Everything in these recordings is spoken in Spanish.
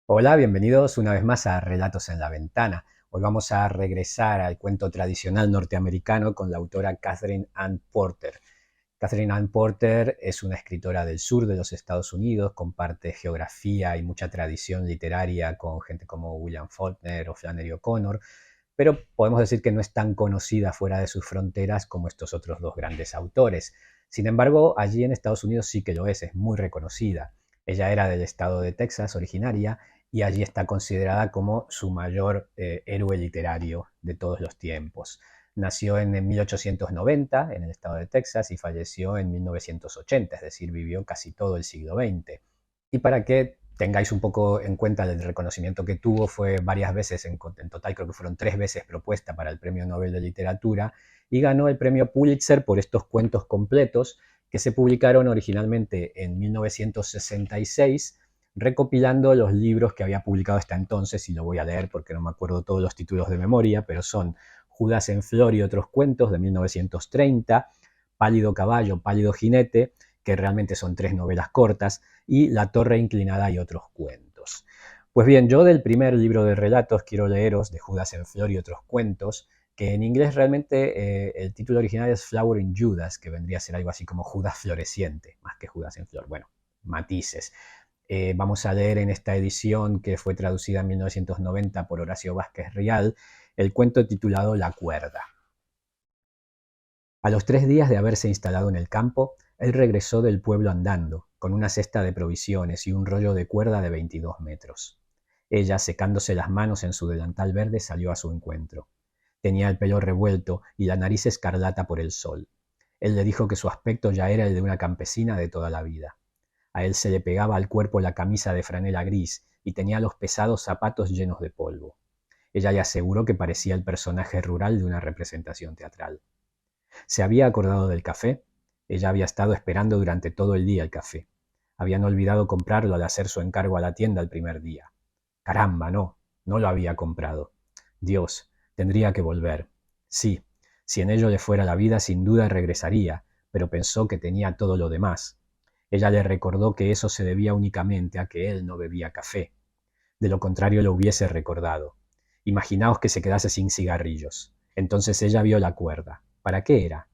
Hola, bienvenidos una vez más a Relatos en la Ventana. Hoy vamos a regresar al cuento tradicional norteamericano con la autora Catherine Ann Porter. Catherine Ann Porter es una escritora del sur de los Estados Unidos, comparte geografía y mucha tradición literaria con gente como William Faulkner o Flannery O'Connor, pero podemos decir que no es tan conocida fuera de sus fronteras como estos otros dos grandes autores. Sin embargo, allí en Estados Unidos sí que lo es muy reconocida. Ella era del estado de Texas originaria y allí está considerada como su mayor héroe literario de todos los tiempos. Nació en 1890 en el estado de Texas y falleció en 1980, es decir, vivió casi todo el siglo XX. Y para que tengáis un poco en cuenta el reconocimiento que tuvo, fue varias veces, en total creo que fueron 3 veces propuesta para el Premio Nobel de Literatura y ganó el premio Pulitzer por estos cuentos completos que se publicaron originalmente en 1966, recopilando los libros que había publicado hasta entonces, y lo voy a leer porque no me acuerdo todos los títulos de memoria, pero son Judas en Flor y otros cuentos de 1930, Pálido caballo, pálido jinete, que realmente son 3 novelas cortas, y La torre inclinada y otros cuentos. Pues bien, yo del primer libro de relatos quiero leeros, de Judas en Flor y otros cuentos, que en inglés realmente el título original es Flowering Judas, que vendría a ser algo así como Judas floreciente, más que Judas en Flor. Bueno, matices. Vamos a leer en esta edición, que fue traducida en 1990 por Horacio Vázquez Rial, el cuento titulado La cuerda. A los 3 días de haberse instalado en el campo, él regresó del pueblo andando, con una cesta de provisiones y un rollo de cuerda de 22 metros. Ella, secándose las manos en su delantal verde, salió a su encuentro. Tenía el pelo revuelto y la nariz escarlata por el sol. Él le dijo que su aspecto ya era el de una campesina de toda la vida. A él se le pegaba al cuerpo la camisa de franela gris y tenía los pesados zapatos llenos de polvo. Ella le aseguró que parecía el personaje rural de una representación teatral. Se había acordado del café. Ella había estado esperando durante todo el día el café. Habían olvidado comprarlo al hacer su encargo a la tienda el primer día. Caramba, no, no lo había comprado. Dios, tendría que volver. Sí, si en ello le fuera la vida, sin duda regresaría, pero pensó que tenía todo lo demás. Ella le recordó que eso se debía únicamente a que él no bebía café. De lo contrario lo hubiese recordado. Imaginaos que se quedase sin cigarrillos. Entonces ella vio la cuerda. ¿Para qué era?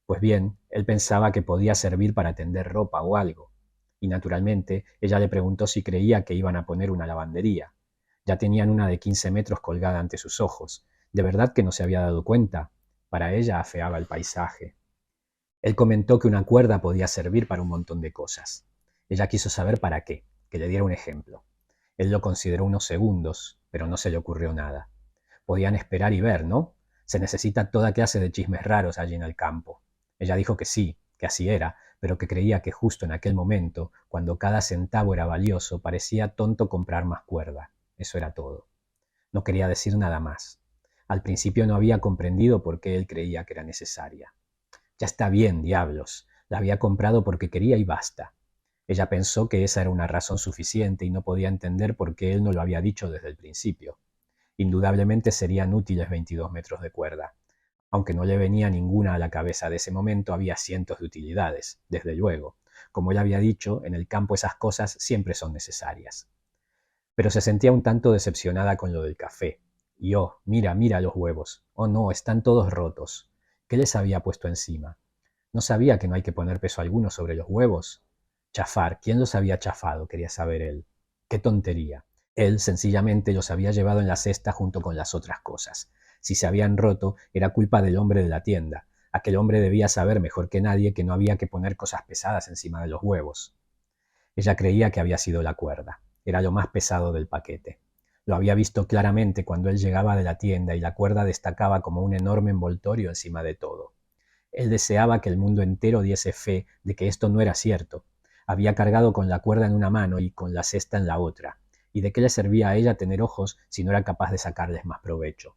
Pues bien, él pensaba que podía servir para tender ropa o algo. Y naturalmente, ella le preguntó si creía que iban a poner una lavandería. Ya tenían una de 15 metros colgada ante sus ojos. ¿De verdad que no se había dado cuenta? Para ella afeaba el paisaje. Él comentó que una cuerda podía servir para un montón de cosas. Ella quiso saber para qué, que le diera un ejemplo. Él lo consideró unos segundos, pero no se le ocurrió nada. Podían esperar y ver, ¿no? Se necesita toda clase de chismes raros allí en el campo. Ella dijo que sí, que así era, pero que creía que justo en aquel momento, cuando cada centavo era valioso, parecía tonto comprar más cuerda. Eso era todo. No quería decir nada más. Al principio no había comprendido por qué él creía que era necesaria. Ya está bien, diablos. La había comprado porque quería y basta. Ella pensó que esa era una razón suficiente y no podía entender por qué él no lo había dicho desde el principio. Indudablemente serían útiles 22 metros de cuerda. Aunque no le venía ninguna a la cabeza de ese momento, había cientos de utilidades, desde luego. Como él había dicho, en el campo esas cosas siempre son necesarias. Pero se sentía un tanto decepcionada con lo del café. Y oh, mira, mira los huevos. Oh no, están todos rotos. ¿Qué les había puesto encima? ¿No sabía que no hay que poner peso alguno sobre los huevos? Chafar, ¿quién los había chafado? Quería saber él. ¡Qué tontería! Él sencillamente los había llevado en la cesta junto con las otras cosas. Si se habían roto, era culpa del hombre de la tienda. Aquel hombre debía saber mejor que nadie que no había que poner cosas pesadas encima de los huevos. Ella creía que había sido la cuerda. Era lo más pesado del paquete. Lo había visto claramente cuando él llegaba de la tienda y la cuerda destacaba como un enorme envoltorio encima de todo. Él deseaba que el mundo entero diese fe de que esto no era cierto. Había cargado con la cuerda en una mano y con la cesta en la otra. ¿Y de qué le servía a ella tener ojos si no era capaz de sacarles más provecho?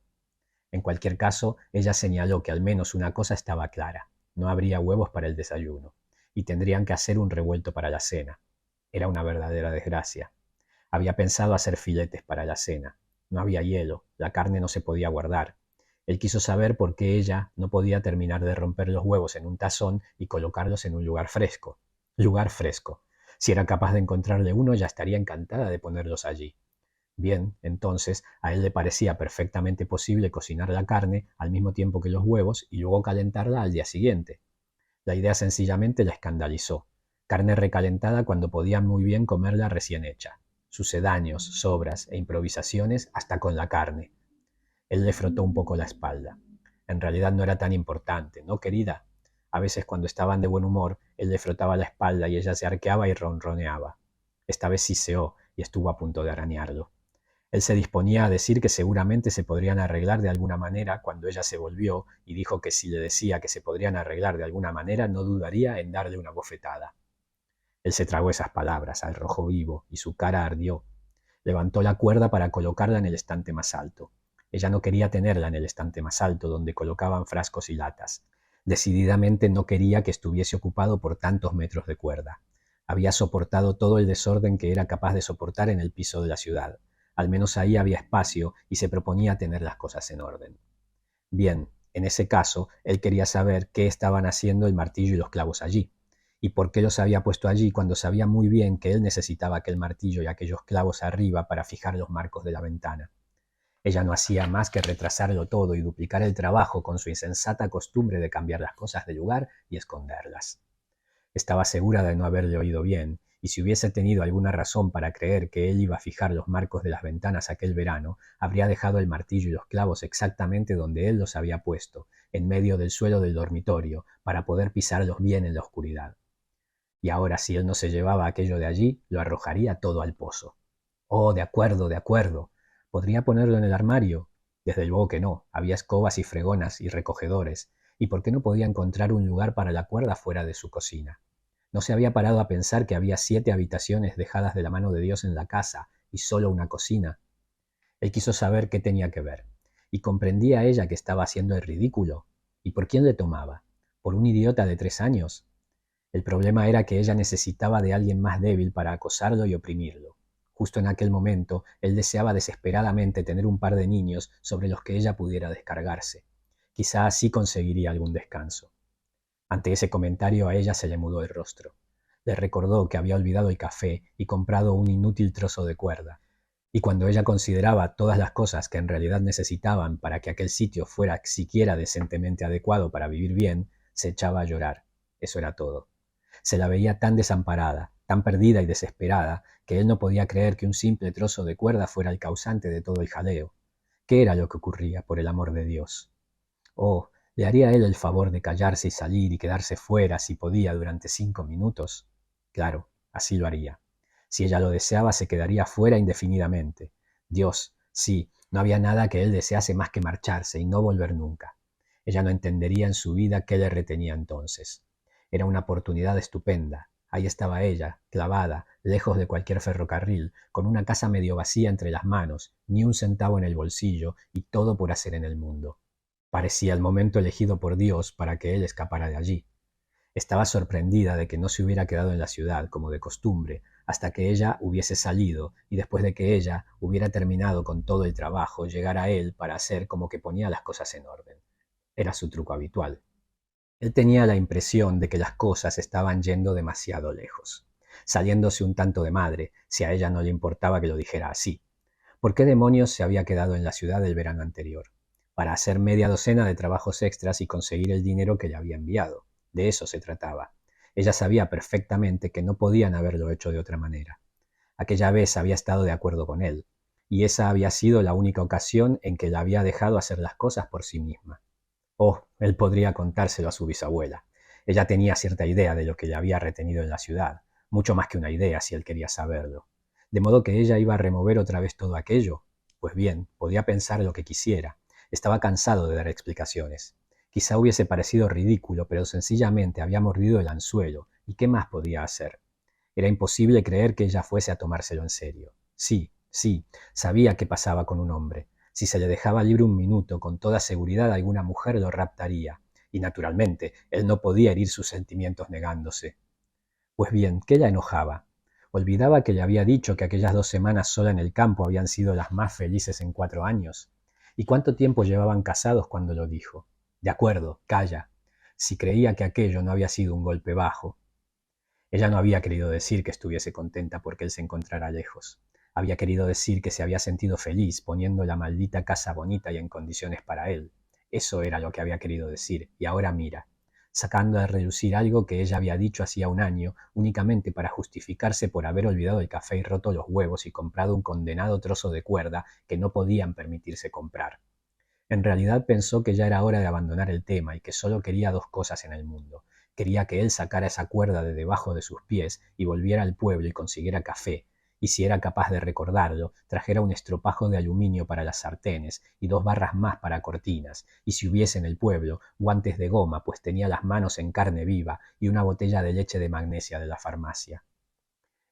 En cualquier caso, ella señaló que al menos una cosa estaba clara. No habría huevos para el desayuno. Y tendrían que hacer un revuelto para la cena. Era una verdadera desgracia. Había pensado hacer filetes para la cena. No había hielo, la carne no se podía guardar. Él quiso saber por qué ella no podía terminar de romper los huevos en un tazón y colocarlos en un lugar fresco. Lugar fresco. Si era capaz de encontrarle uno, ya estaría encantada de ponerlos allí. Bien, entonces a él le parecía perfectamente posible cocinar la carne al mismo tiempo que los huevos y luego calentarla al día siguiente. La idea sencillamente la escandalizó. Carne recalentada cuando podía muy bien comerla recién hecha. Sucedáneos, sobras e improvisaciones hasta con la carne. Él le frotó un poco la espalda. En realidad no era tan importante, ¿no, querida? A veces cuando estaban de buen humor, él le frotaba la espalda y ella se arqueaba y ronroneaba. Esta vez siseó y estuvo a punto de arañarlo. Él se disponía a decir que seguramente se podrían arreglar de alguna manera cuando ella se volvió y dijo que si le decía que se podrían arreglar de alguna manera no dudaría en darle una bofetada. Él se tragó esas palabras al rojo vivo y su cara ardió. Levantó la cuerda para colocarla en el estante más alto. Ella no quería tenerla en el estante más alto donde colocaban frascos y latas. Decididamente no quería que estuviese ocupado por tantos metros de cuerda. Había soportado todo el desorden que era capaz de soportar en el piso de la ciudad. Al menos ahí había espacio y se proponía tener las cosas en orden. Bien, en ese caso, él quería saber qué estaban haciendo el martillo y los clavos allí, y por qué los había puesto allí cuando sabía muy bien que él necesitaba aquel martillo y aquellos clavos arriba para fijar los marcos de la ventana. Ella no hacía más que retrasarlo todo y duplicar el trabajo con su insensata costumbre de cambiar las cosas de lugar y esconderlas. Estaba segura de no haberle oído bien, y si hubiese tenido alguna razón para creer que él iba a fijar los marcos de las ventanas aquel verano, habría dejado el martillo y los clavos exactamente donde él los había puesto, en medio del suelo del dormitorio, para poder pisarlos bien en la oscuridad. Y ahora, si él no se llevaba aquello de allí, lo arrojaría todo al pozo. Oh, de acuerdo, de acuerdo. ¿Podría ponerlo en el armario? Desde luego que no. Había escobas y fregonas y recogedores. ¿Y por qué no podía encontrar un lugar para la cuerda fuera de su cocina? No se había parado a pensar que había 7 habitaciones dejadas de la mano de Dios en la casa y solo una cocina. Él quiso saber qué tenía que ver. Y comprendía ella que estaba haciendo el ridículo. ¿Y por quién le tomaba? ¿Por un idiota de 3 años? El problema era que ella necesitaba de alguien más débil para acosarlo y oprimirlo. Justo en aquel momento, él deseaba desesperadamente tener un par de niños sobre los que ella pudiera descargarse. Quizá así conseguiría algún descanso. Ante ese comentario a ella se le mudó el rostro. Le recordó que había olvidado el café y comprado un inútil trozo de cuerda. Y cuando ella consideraba todas las cosas que en realidad necesitaban para que aquel sitio fuera siquiera decentemente adecuado para vivir bien, se echaba a llorar. Eso era todo. Se la veía tan desamparada, tan perdida y desesperada, que él no podía creer que un simple trozo de cuerda fuera el causante de todo el jaleo. ¿Qué era lo que ocurría, por el amor de Dios? Oh, ¿le haría él el favor de callarse y salir y quedarse fuera, si podía, durante 5 minutos? Claro, así lo haría. Si ella lo deseaba, se quedaría fuera indefinidamente. Dios, sí, no había nada que él desease más que marcharse y no volver nunca. Ella no entendería en su vida qué le retenía entonces. Era una oportunidad estupenda. Ahí estaba ella, clavada, lejos de cualquier ferrocarril, con una casa medio vacía entre las manos, ni un centavo en el bolsillo y todo por hacer en el mundo. Parecía el momento elegido por Dios para que él escapara de allí. Estaba sorprendida de que no se hubiera quedado en la ciudad, como de costumbre, hasta que ella hubiese salido y después de que ella hubiera terminado con todo el trabajo, llegar a él para hacer como que ponía las cosas en orden. Era su truco habitual. Él tenía la impresión de que las cosas estaban yendo demasiado lejos, saliéndose un tanto de madre, si a ella no le importaba que lo dijera así. ¿Por qué demonios se había quedado en la ciudad el verano anterior? Para hacer media docena de trabajos extras y conseguir el dinero que le había enviado. De eso se trataba. Ella sabía perfectamente que no podían haberlo hecho de otra manera. Aquella vez había estado de acuerdo con él, y esa había sido la única ocasión en que la había dejado hacer las cosas por sí misma. Oh, él podría contárselo a su bisabuela. Ella tenía cierta idea de lo que le había retenido en la ciudad, mucho más que una idea si él quería saberlo. De modo que ella iba a remover otra vez todo aquello. Pues bien, podía pensar lo que quisiera. Estaba cansado de dar explicaciones. Quizá hubiese parecido ridículo, pero sencillamente había mordido el anzuelo, ¿y qué más podía hacer? Era imposible creer que ella fuese a tomárselo en serio. Sí, sí, sabía qué pasaba con un hombre. Si se le dejaba libre un minuto, con toda seguridad alguna mujer lo raptaría, y naturalmente él no podía herir sus sentimientos negándose. Pues bien, ¿qué la enojaba? Olvidaba que le había dicho que aquellas 2 semanas sola en el campo habían sido las más felices en 4 años. ¿Y cuánto tiempo llevaban casados cuando lo dijo? De acuerdo, calla. Si creía que aquello no había sido un golpe bajo. Ella no había querido decir que estuviese contenta porque él se encontrara lejos. Había querido decir que se había sentido feliz poniendo la maldita casa bonita y en condiciones para él. Eso era lo que había querido decir, y ahora mira, sacando a relucir algo que ella había dicho hacía un año, únicamente para justificarse por haber olvidado el café y roto los huevos y comprado un condenado trozo de cuerda que no podían permitirse comprar. En realidad pensó que ya era hora de abandonar el tema y que solo quería dos cosas en el mundo. Quería que él sacara esa cuerda de debajo de sus pies y volviera al pueblo y consiguiera café, y si era capaz de recordarlo, trajera un estropajo de aluminio para las sartenes y 2 barras más para cortinas, y si hubiese en el pueblo, guantes de goma, pues tenía las manos en carne viva, y una botella de leche de magnesia de la farmacia.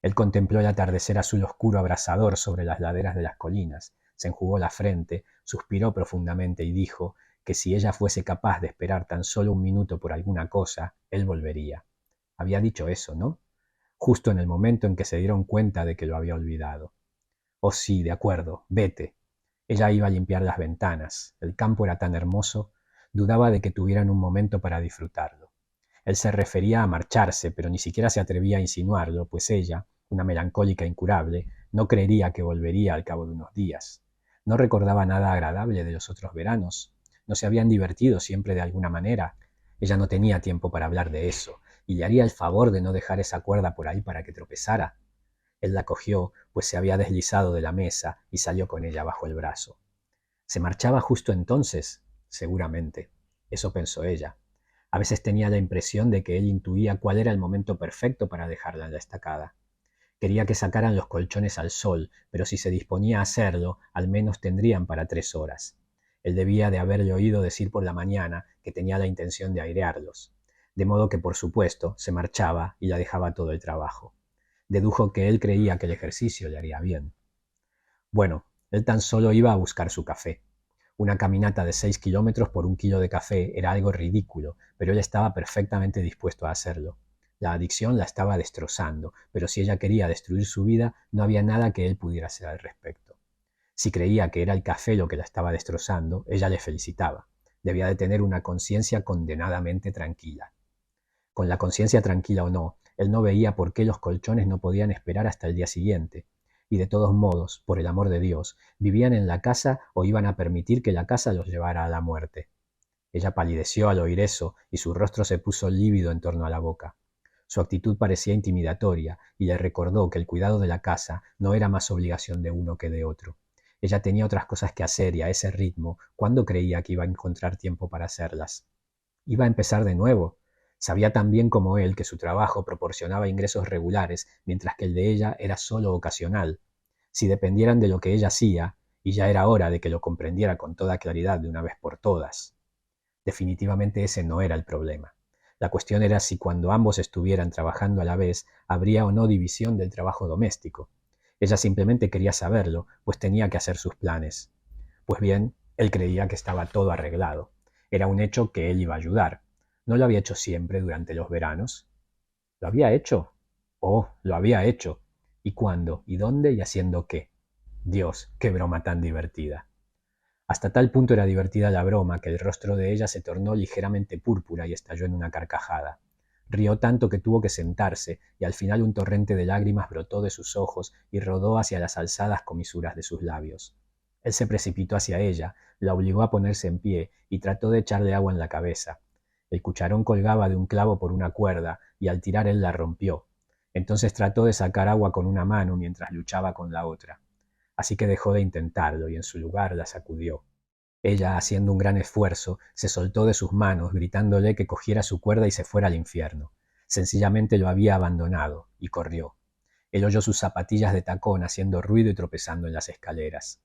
Él contempló el atardecer azul oscuro abrasador sobre las laderas de las colinas, se enjugó la frente, suspiró profundamente y dijo que si ella fuese capaz de esperar tan solo un minuto por alguna cosa, él volvería. Había dicho eso, ¿no? Justo en el momento en que se dieron cuenta de que lo había olvidado. Oh sí, de acuerdo, vete. Ella iba a limpiar las ventanas. El campo era tan hermoso, dudaba de que tuvieran un momento para disfrutarlo. Él se refería a marcharse, pero ni siquiera se atrevía a insinuarlo, pues ella, una melancólica incurable, no creería que volvería al cabo de unos días. No recordaba nada agradable de los otros veranos. No se habían divertido siempre de alguna manera. Ella no tenía tiempo para hablar de eso, y le haría el favor de no dejar esa cuerda por ahí para que tropezara. Él la cogió, pues se había deslizado de la mesa y salió con ella bajo el brazo. ¿Se marchaba justo entonces? Seguramente. Eso pensó ella. A veces tenía la impresión de que él intuía cuál era el momento perfecto para dejarla en la estacada. Quería que sacaran los colchones al sol, pero si se disponía a hacerlo, al menos tendrían para 3 horas. Él debía de haberle oído decir por la mañana que tenía la intención de airearlos. De modo que, por supuesto, se marchaba y la dejaba todo el trabajo. Dedujo que él creía que el ejercicio le haría bien. Bueno, él tan solo iba a buscar su café. Una caminata de 6 kilómetros por 1 kilo de café era algo ridículo, pero él estaba perfectamente dispuesto a hacerlo. La adicción la estaba destrozando, pero si ella quería destruir su vida, no había nada que él pudiera hacer al respecto. Si creía que era el café lo que la estaba destrozando, ella le felicitaba. Debía de tener una conciencia condenadamente tranquila. Con la conciencia tranquila o no, él no veía por qué los colchones no podían esperar hasta el día siguiente. Y de todos modos, por el amor de Dios, ¿vivían en la casa o iban a permitir que la casa los llevara a la muerte? Ella palideció al oír eso y su rostro se puso lívido en torno a la boca. Su actitud parecía intimidatoria y le recordó que el cuidado de la casa no era más obligación de uno que de otro. Ella tenía otras cosas que hacer y a ese ritmo, ¿cuándo creía que iba a encontrar tiempo para hacerlas? Iba a empezar de nuevo. Sabía tan bien como él que su trabajo proporcionaba ingresos regulares, mientras que el de ella era solo ocasional. Si dependieran de lo que ella hacía, y ya era hora de que lo comprendiera con toda claridad de una vez por todas. Definitivamente ese no era el problema. La cuestión era si cuando ambos estuvieran trabajando a la vez, habría o no división del trabajo doméstico. Ella simplemente quería saberlo, pues tenía que hacer sus planes. Pues bien, él creía que estaba todo arreglado. Era un hecho que él iba a ayudar. ¿No lo había hecho siempre durante los veranos? ¿Lo había hecho? Oh, lo había hecho. ¿Y cuándo? ¿Y dónde? ¿Y haciendo qué? Dios, qué broma tan divertida. Hasta tal punto era divertida la broma que el rostro de ella se tornó ligeramente púrpura y estalló en una carcajada. Rió tanto que tuvo que sentarse, y al final un torrente de lágrimas brotó de sus ojos y rodó hacia las alzadas comisuras de sus labios. Él se precipitó hacia ella, la obligó a ponerse en pie y trató de echarle agua en la cabeza. El cucharón colgaba de un clavo por una cuerda, y al tirar él la rompió. Entonces trató de sacar agua con una mano mientras luchaba con la otra. Así que dejó de intentarlo y en su lugar la sacudió. Ella, haciendo un gran esfuerzo, se soltó de sus manos, gritándole que cogiera su cuerda y se fuera al infierno. Sencillamente lo había abandonado, y corrió. Él oyó sus zapatillas de tacón haciendo ruido y tropezando en las escaleras.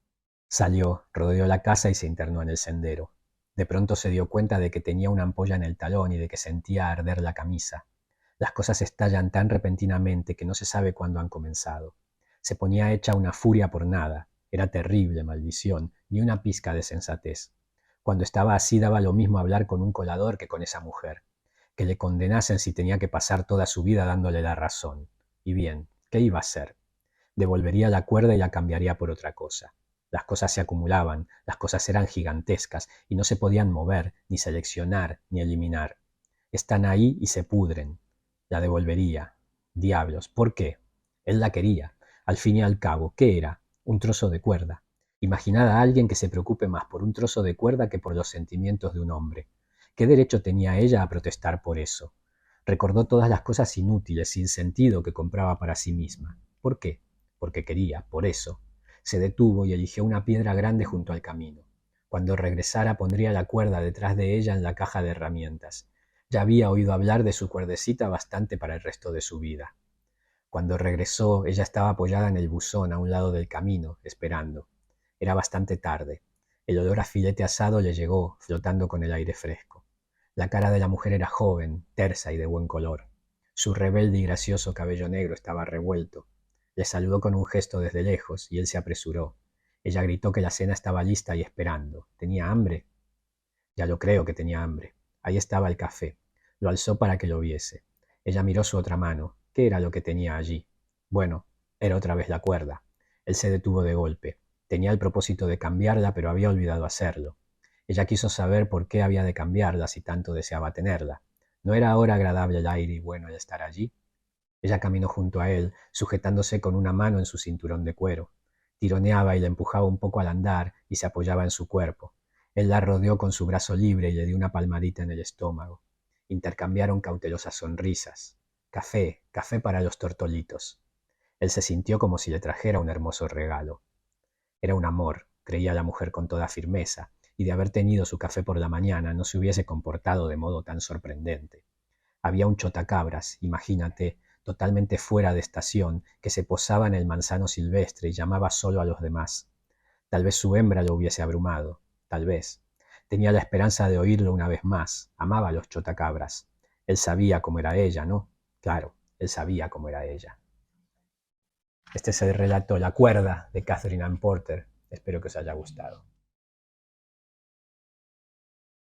Salió, rodeó la casa y se internó en el sendero. De pronto se dio cuenta de que tenía una ampolla en el talón y de que sentía arder la camisa. Las cosas estallan tan repentinamente que no se sabe cuándo han comenzado. Se ponía hecha una furia por nada. Era terrible, maldición, ni una pizca de sensatez. Cuando estaba así daba lo mismo hablar con un colador que con esa mujer. Que le condenasen si tenía que pasar toda su vida dándole la razón. Y bien, ¿qué iba a hacer? Devolvería la cuerda y la cambiaría por otra cosa. Las cosas se acumulaban, las cosas eran gigantescas y no se podían mover, ni seleccionar, ni eliminar. Están ahí y se pudren. La devolvería. Diablos, ¿por qué? Él la quería. Al fin y al cabo, ¿qué era? Un trozo de cuerda. Imaginad a alguien que se preocupe más por un trozo de cuerda que por los sentimientos de un hombre. ¿Qué derecho tenía ella a protestar por eso? Recordó todas las cosas inútiles, sin sentido, que compraba para sí misma. ¿Por qué? Porque quería, por eso. Se detuvo y eligió una piedra grande junto al camino. Cuando regresara pondría la cuerda detrás de ella en la caja de herramientas. Ya había oído hablar de su cuerdecita bastante para el resto de su vida. Cuando regresó, ella estaba apoyada en el buzón a un lado del camino, esperando. Era bastante tarde. El olor a filete asado le llegó, flotando con el aire fresco. La cara de la mujer era joven, tersa y de buen color. Su rebelde y gracioso cabello negro estaba revuelto. Le saludó con un gesto desde lejos y él se apresuró. Ella gritó que la cena estaba lista y esperando. ¿Tenía hambre? Ya lo creo que tenía hambre. Ahí estaba el café. Lo alzó para que lo viese. Ella miró su otra mano. ¿Qué era lo que tenía allí? Bueno, era otra vez la cuerda. Él se detuvo de golpe. Tenía el propósito de cambiarla, pero había olvidado hacerlo. Ella quiso saber por qué había de cambiarla si tanto deseaba tenerla. ¿No era ahora agradable el aire y bueno el estar allí? Ella caminó junto a él, sujetándose con una mano en su cinturón de cuero. Tironeaba y le empujaba un poco al andar y se apoyaba en su cuerpo. Él la rodeó con su brazo libre y le dio una palmadita en el estómago. Intercambiaron cautelosas sonrisas. Café, café para los tortolitos. Él se sintió como si le trajera un hermoso regalo. Era un amor, creía la mujer con toda firmeza, y de haber tenido su café por la mañana no se hubiese comportado de modo tan sorprendente. Había un chotacabras, imagínate, totalmente fuera de estación, que se posaba en el manzano silvestre y llamaba solo a los demás. Tal vez su hembra lo hubiese abrumado, tal vez. Tenía la esperanza de oírlo una vez más. Amaba a los chotacabras. Él sabía cómo era ella, ¿no? Claro, él sabía cómo era ella. Este es el relato La cuerda de Katherine Anne Porter. Espero que os haya gustado.